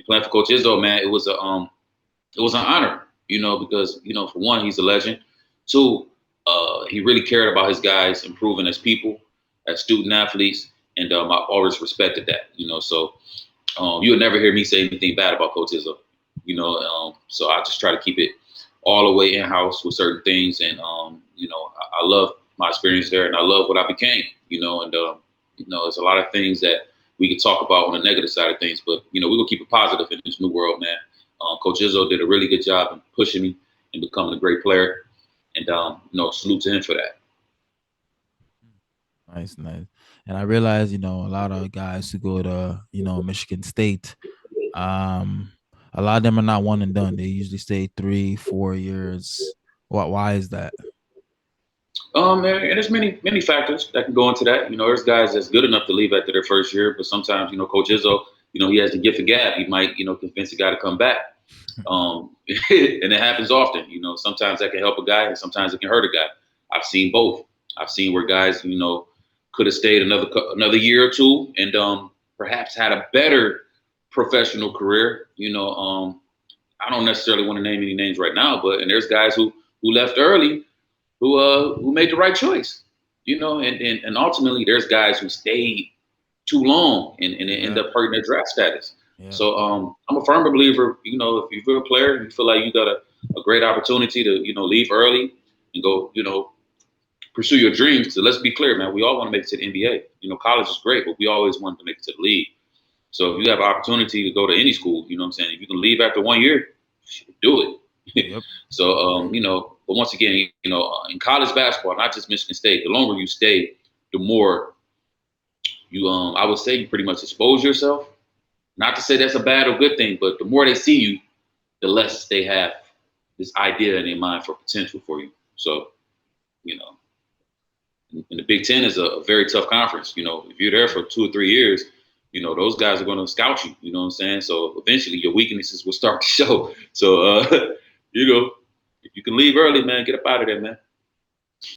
Playing for Coach Izzo, man, it was an honor, because for one, he's a legend. Two, he really cared about his guys improving as people, as student athletes, and I've always respected that. So you would never hear me say anything bad about Coach Izzo. So I just try to keep it all the way in house with certain things, and I love my experience there, and I love what I became. And there's a lot of things that we could talk about on the negative side of things, but we're gonna keep it positive in this new world, man. Coach Izzo did a really good job in pushing me and becoming a great player, and salute to him for that. Nice, nice. And I realize, a lot of guys who go to, Michigan State, um, a lot of them are not one and done. They usually stay 3, 4 years. Why is that? And there's many factors that can go into that. There's guys that's good enough to leave after their first year, but sometimes, Coach Izzo, he has the gift of gab. He might, convince a guy to come back. And it happens often. Sometimes that can help a guy, and sometimes it can hurt a guy. I've seen both. I've seen where guys, could have stayed another year or two, and perhaps had a better professional career. I don't necessarily want to name any names right now, and there's guys who left early, who made the right choice. And ultimately there's guys who stayed too long, and it end Yeah, up hurting their draft status. yeah, So I'm a firm believer. If you're a player and you feel like you got a great opportunity to leave early and go pursue your dreams. So let's be clear, man. We all want to make it to the NBA. College is great, but we always want to make it to the league. So if you have an opportunity to go to any school, you know what I'm saying. If you can leave after 1 year, do it. yep, So but once again, in college basketball, not just Michigan State, the longer you stay, the more you I would say you pretty much expose yourself. Not to say that's a bad or good thing, but the more they see you, the less they have this idea in their mind for potential for you. So, you know, and the Big Ten is a very tough conference. If you're there for 2 or 3 years, those guys are going to scout you. You know what I'm saying? So eventually your weaknesses will start to show. So, you know, if you can leave early, man, get up out of there, man.